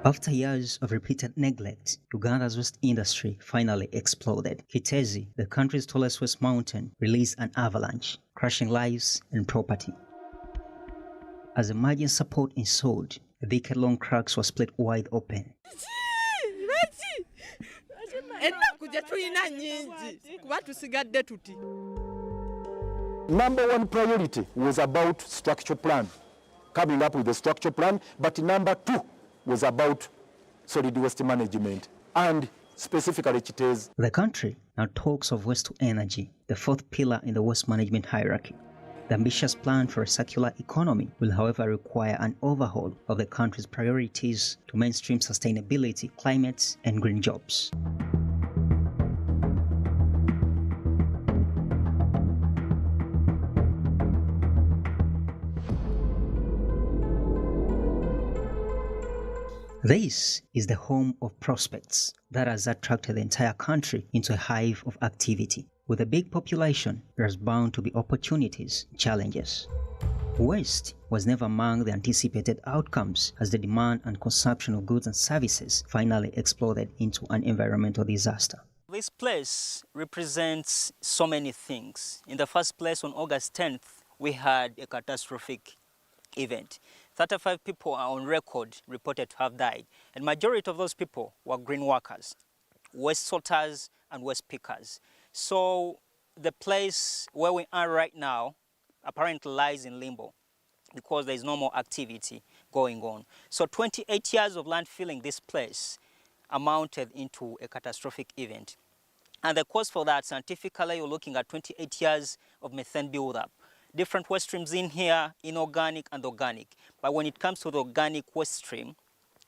After years of repeated neglect, Uganda's waste industry finally exploded. Kiteezi, the country's tallest waste mountain, released an avalanche, crushing lives and property. As emergent support ensued, the decade-long cracks were split wide open. Number one priority was about structure plan, coming up with the structure plan, but number two was about solid waste management and specifically Kiteezi. The country now talks of waste to energy, the fourth pillar in the waste management hierarchy. The ambitious plan for a circular economy will, however, require an overhaul of the country's priorities to mainstream sustainability, climate, and green jobs. This is the home of prospects that has attracted the entire country into a hive of activity. With a big population, there's bound to be opportunities, challenges. Waste was never among the anticipated outcomes as the demand and consumption of goods and services finally exploded into an environmental disaster. This place represents so many things. In the first place, on August 10th, we had a catastrophic event. 35 people are on record reported to have died, and majority of those people were green workers, waste sorters and waste pickers. So the place where we are right now apparently lies in limbo because there is no more activity going on. So 28 years of landfilling this place amounted into a catastrophic event. And the cause for that, scientifically, you're looking at 28 years of methane buildup. Different waste streams in here, inorganic and organic. But when it comes to the organic waste stream,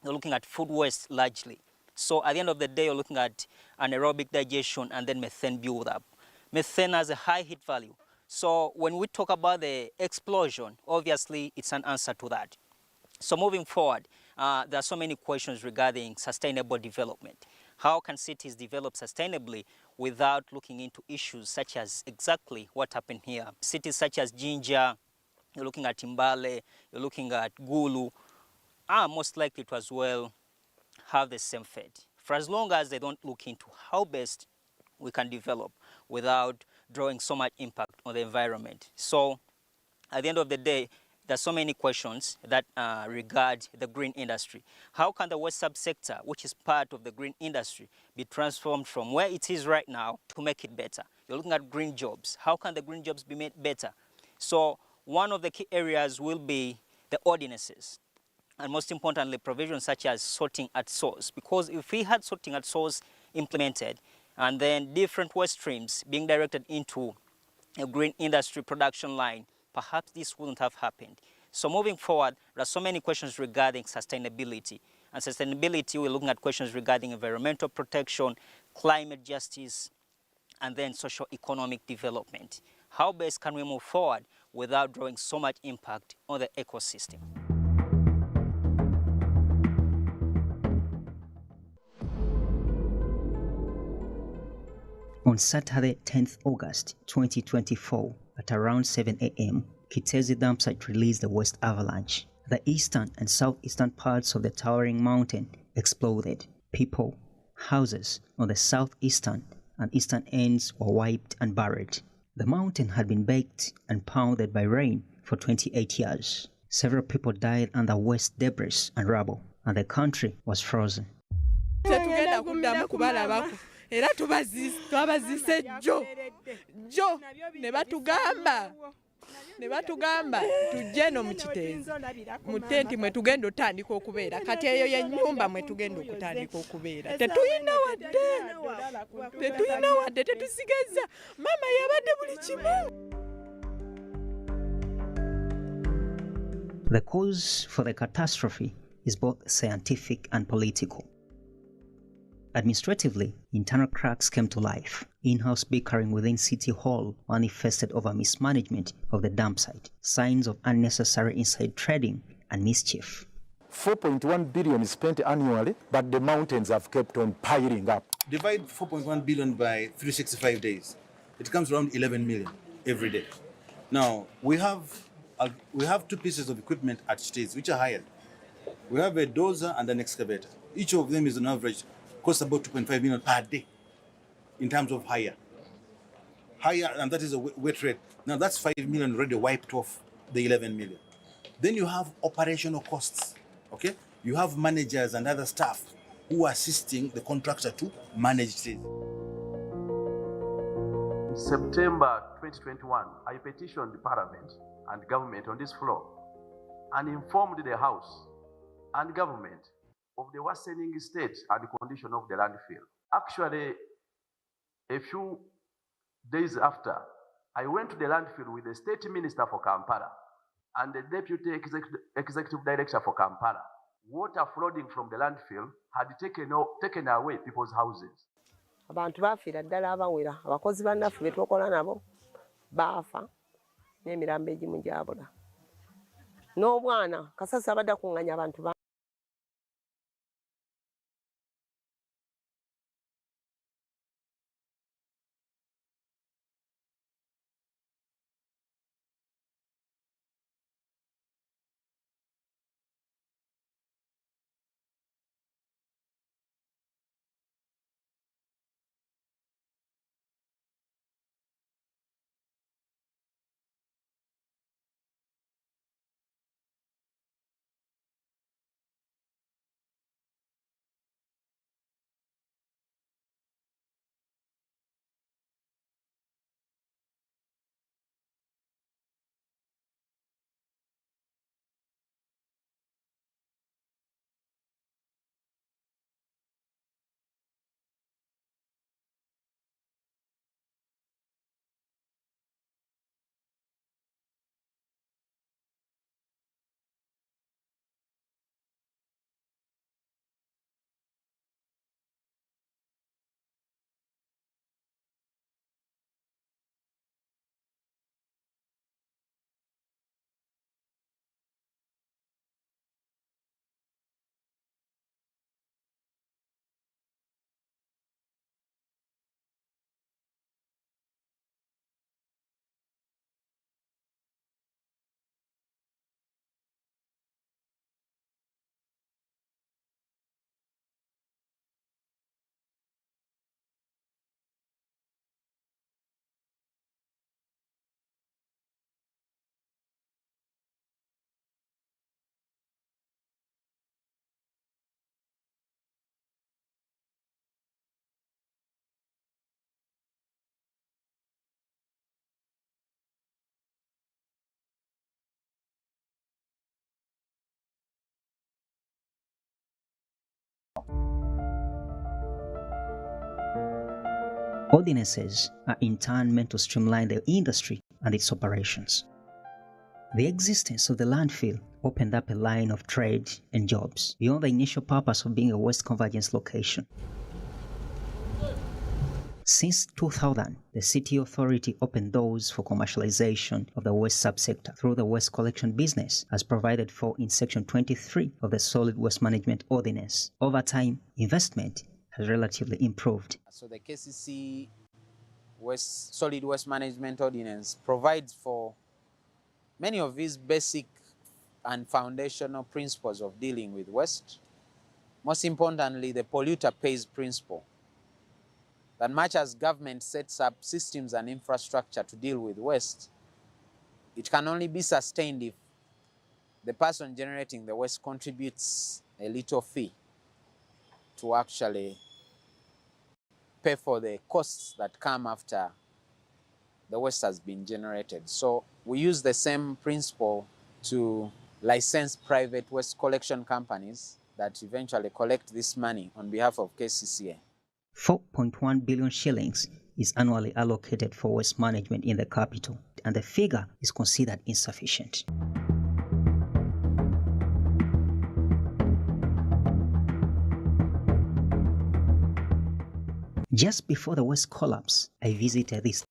you're looking at food waste largely. So at the end of the day, you're looking at anaerobic digestion and then methane buildup. Methane has a high heat value. So when we talk about the explosion, obviously it's an answer to that. So moving forward, there are so many questions regarding sustainable development. How can cities develop sustainably without looking into issues such as exactly what happened here? Cities such as Jinja, you're looking at Mbale, you're looking at Gulu, are most likely to as well have the same fate. For as long as they don't look into how best we can develop without drawing so much impact on the environment. So at the end of the day, there's so many questions that regard the green industry. How can the waste subsector, which is part of the green industry, be transformed from where it is right now to make it better? You're looking at green jobs. How can the green jobs be made better? So one of the key areas will be the ordinances. And most importantly, provisions such as sorting at source. Because if we had sorting at source implemented, and then different waste streams being directed into a green industry production line, perhaps this wouldn't have happened. So moving forward, there are so many questions regarding sustainability. And sustainability, we're looking at questions regarding environmental protection, climate justice, and then socio-economic development. How best can we move forward without drawing so much impact on the ecosystem? On Saturday, 10th August 2024, at around 7 a.m., Kiteezi dam site released the waste avalanche. The eastern and southeastern parts of the towering mountain exploded. People, houses on the southeastern and eastern ends were wiped and buried. The mountain had been baked and pounded by rain for 28 years. Several people died under waste debris and rubble, and the country was frozen. Era twabazise jo ne batugamba tujje no mu Kiteezi mu tenti mwe tugenda otandika okubeera kati eyo ye nnyumba mwe tugenda okutandika okubeera tetuyina wadde tetusigazza mama yabadde buli kimu. The cause for the catastrophe is both scientific and political. Administratively, internal cracks came to life. In-house bickering within City Hall manifested over mismanagement of the dump site, signs of unnecessary inside trading and mischief. 4.1 billion is spent annually, but the mountains have kept on piling up. Divide 4.1 billion by 365 days. It comes around 11 million every day. Now, we have two pieces of equipment at Kiteezi which are hired. We have a dozer and an excavator. Each of them is on average costs about 2.5 million per day in terms of hire. And that is a wet rate. Now that's 5 million already wiped off the 11 million. Then you have operational costs, okay? You have managers and other staff who are assisting the contractor to manage it. In September 2021, I petitioned the Parliament and government on this floor and informed the House and government of the worsening state and condition of the landfill. Actually, a few days after, I went to the landfill with the State Minister for Kampala and the Deputy Executive Director for Kampala. Water flooding from the landfill had taken away people's houses. Abantu bafiira ddala abawera abakozi bannaffe be twakola nabo baafa n'emirambo egimu gyabula n'obwana kasasi abadde akunganya abantu ba Ordinances are in turn meant to streamline the industry and its operations. The existence of the landfill opened up a line of trade and jobs beyond the initial purpose of being a waste convergence location. Since 2000, the city authority opened doors for commercialization of the waste subsector through the waste collection business as provided for in Section 23 of the Solid Waste Management Ordinance. Over time, investment has relatively improved. So the KCC Solid Waste Management Ordinance provides for many of these basic and foundational principles of dealing with waste. Most importantly, the polluter pays principle. That much as government sets up systems and infrastructure to deal with waste, it can only be sustained if the person generating the waste contributes a little fee to actually pay for the costs that come after the waste has been generated. So we use the same principle to license private waste collection companies that eventually collect this money on behalf of KCCA. 4.1 billion shillings is annually allocated for waste management in the capital, and the figure is considered insufficient. Just before the waste collapse, I visited this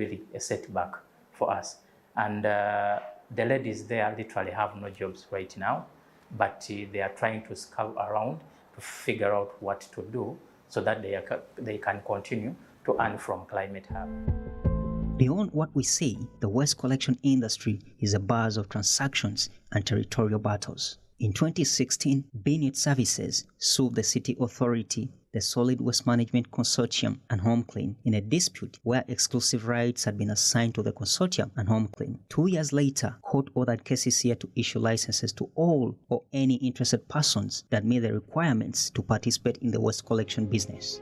really a setback for us. And the ladies there literally have no jobs right now, but they are trying to scout around to figure out what to do so that they can continue to earn from Climate Hub. Beyond what we see, the waste collection industry is a buzz of transactions and territorial battles. In 2016, Beneath Services sued the City Authority, the Solid Waste Management Consortium, and HomeClean in a dispute where exclusive rights had been assigned to the consortium and HomeClean. 2 years later, court ordered KCCA to issue licenses to all or any interested persons that meet the requirements to participate in the waste collection business.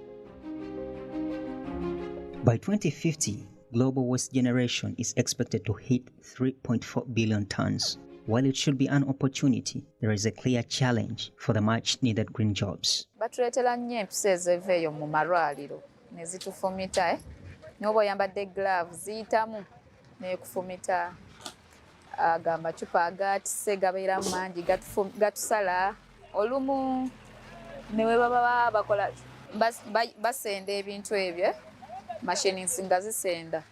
By 2050, global waste generation is expected to hit 3.4 billion tons. While it should be an opportunity, there is a clear challenge for the much-needed green jobs. Batuleetera nnyo empisa eziva eyo mu malwaliro ne zitufumita n'oba oyambadde gloves ziyitamu n'ekufumita amacupa agatise gabeera mangi gatusala olumu ne we baba bakola basenda ebintu ebyo machines nga zisenda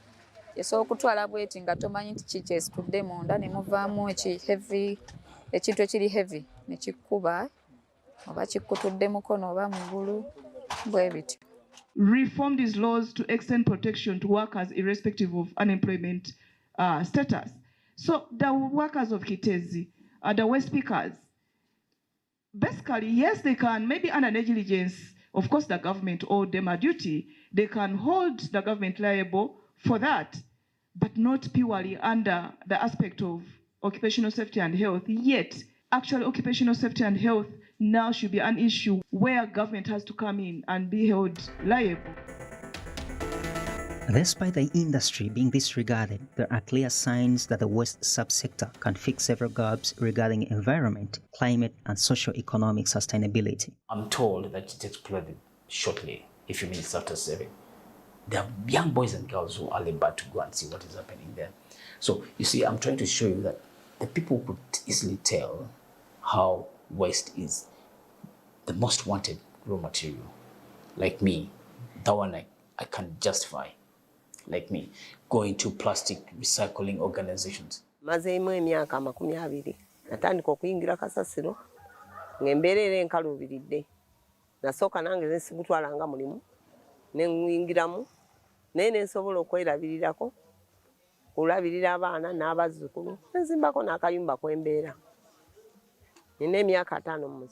esobola okutwala bweti nga tomanyi nti kiki esitudde munda ne muvaamu ekintu ekiri heavy ne kikuba oba kikutudde mukono oba mugulu bwe bityo. Reform these laws to extend protection to workers irrespective of unemployment status. So the workers of Kiteezi, the waste pickers, basically, yes, they can, maybe under negligence, of course the government owed them a duty, they can hold the government liable for that, but not purely under the aspect of occupational safety and health. Yet, actually occupational safety and health now should be an issue where government has to come in and be held liable. Despite the industry being disregarded, there are clear signs that the waste subsector can fix several gaps regarding environment, climate, and socio-economic sustainability. I'm told that it exploded shortly, a few minutes after 7. There are young boys and girls who are about to go and see what is happening there. So, you see, I'm trying to show you that the people could easily tell how waste is the most wanted raw material. Like me, that one I can justify. Like me, going to plastic recycling organizations. Mazeemu emyaka 20 natandika okuyingira kasasiro ng'embeerera enkaluubiridde nasooka nange nesigutwalanga mulimu nenguyingiramu naye nensobola okwerabirirako kulabirira abaana n'abazzukulu nenzimbako n'akayumba kwembeera nina emyaka 57.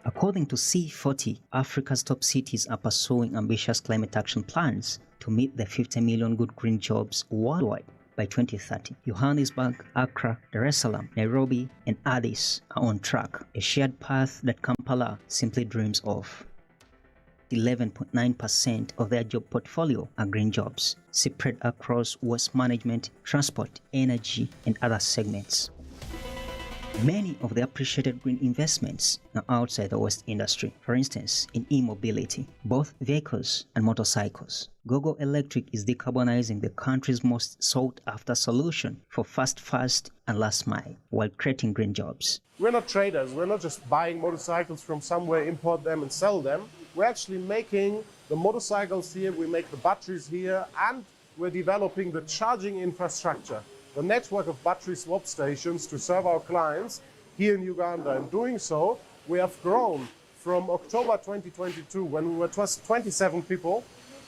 According to C40, Africa's top cities are pursuing ambitious climate action plans to meet the 50 million good green jobs worldwide by 2030. Johannesburg, Accra, Dar es Salaam, Nairobi, and Addis are on track, a shared path that Kampala simply dreams of. 11.9% of their job portfolio are green jobs, spread across waste management, transport, energy, and other segments. Many of the appreciated green investments are outside the waste industry, for instance, in e-mobility, both vehicles and motorcycles. Gogo Electric is decarbonizing the country's most sought-after solution for fast, and last mile, while creating green jobs. We're not traders. We're not just buying motorcycles from somewhere, import them and sell them. We're actually making the motorcycles here, we make the batteries here, and we're developing the charging infrastructure, the network of battery swap stations to serve our clients here in Uganda. And doing so, we have grown from October 2022, when we were 27 people,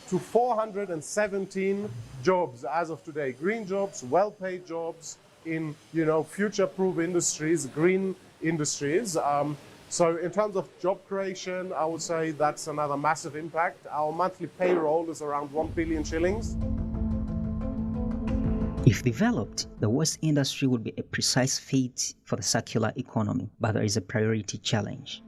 to 417 jobs as of today. Green jobs, well-paid jobs in, future-proof industries, green industries. So in terms of job creation, I would say that's another massive impact. Our monthly payroll is around 1 billion shillings. If developed, the waste industry would be a precise fit for the circular economy, but there is a priority challenge.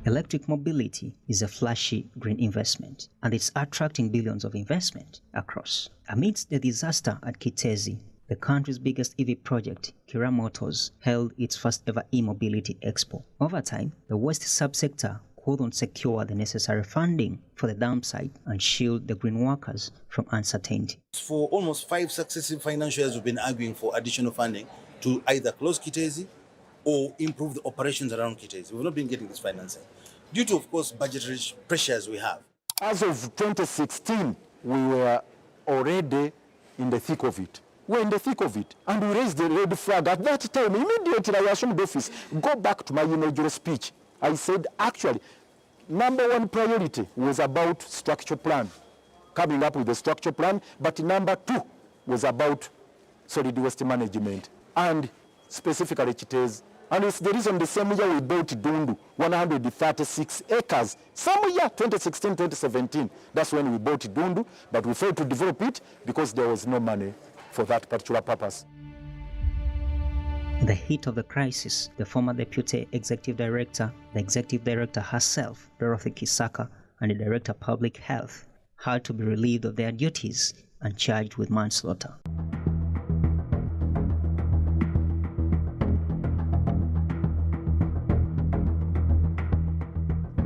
Electric mobility is a flashy green investment, and it's attracting billions of investment across. Amidst the disaster at Kiteezi, the country's biggest EV project, Kira Motors, held its first ever e-mobility expo. Over time, the waste subsector couldn't secure the necessary funding for the dump site and shield the green workers from uncertainty. For almost 5 successive financial years, we've been arguing for additional funding to either close Kiteezi or improve the operations around Kiteezi. We've not been getting this financing due to, of course, budgetary pressures we have. As of 2016, we were already in the thick of it. We're in the thick of it. And we raised the red flag. At that time, immediately I assumed office. Go back to my inaugural speech. I said, actually, number one priority was about structure plan, coming up with the structure plan, but number two was about solid waste management, and specifically Kiteezi. And it's the reason the same year we built Dundu, 136 acres. Some year, 2016, 2017, that's when we bought Dundu, but we failed to develop it because there was no money for that particular purpose. In the heat of the crisis, the former deputy executive director, the executive director herself, Dorothy Kisaka, and the director of public health had to be relieved of their duties and charged with manslaughter.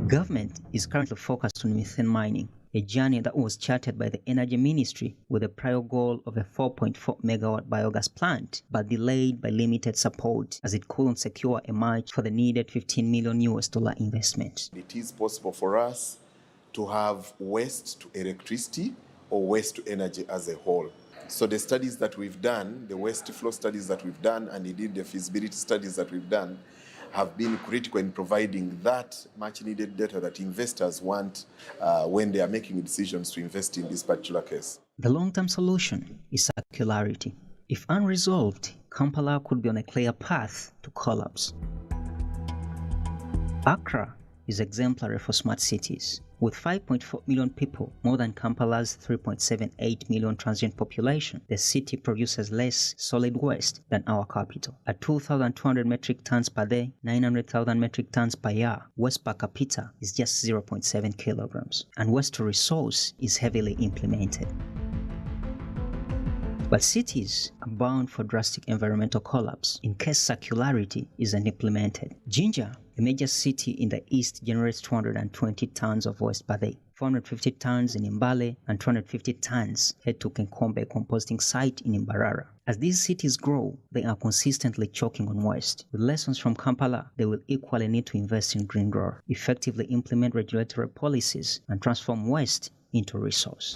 Government is currently focused on methane mining, a journey that was charted by the Energy Ministry with a prior goal of a 4.4 megawatt biogas plant, but delayed by limited support as it couldn't secure a match for the needed $15 million investment. It is possible for us to have waste to electricity or waste to energy as a whole. So the studies that we've done, the waste flow studies that we've done, and indeed the feasibility studies that we've done, have been critical in providing that much needed data that investors want when they are making decisions to invest in this particular case. The long-term solution is circularity. If unresolved, Kampala could be on a clear path to collapse. Accra is exemplary for smart cities. With 5.4 million people, more than Kampala's 3.78 million transient population, the city produces less solid waste than our capital. At 2,200 metric tons per day, 900,000 metric tons per year, waste per capita is just 0.7 kilograms, and waste to resource is heavily implemented. But cities are bound for drastic environmental collapse in case circularity isn't implemented. Jinja, a major city in the east, generates 220 tons of waste per day. 450 tons in Mbale and 250 tons head to Kenkombe composting site in Mbarara. As these cities grow, they are consistently choking on waste. With lessons from Kampala, they will equally need to invest in green growth, effectively implement regulatory policies, and transform waste into resource.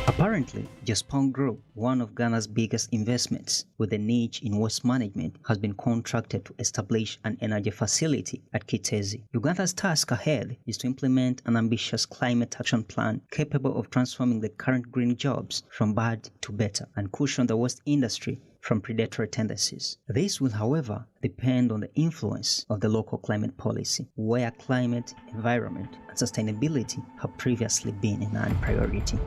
Apparently, Jaspong Group, one of Ghana's biggest investments with a niche in waste management, has been contracted to establish an energy facility at Kiteezi. Uganda's task ahead is to implement an ambitious climate action plan capable of transforming the current green jobs from bad to better and cushion the waste industry from predatory tendencies. This will, however, depend on the influence of the local climate policy, where climate, environment, and sustainability have previously been a non-priority.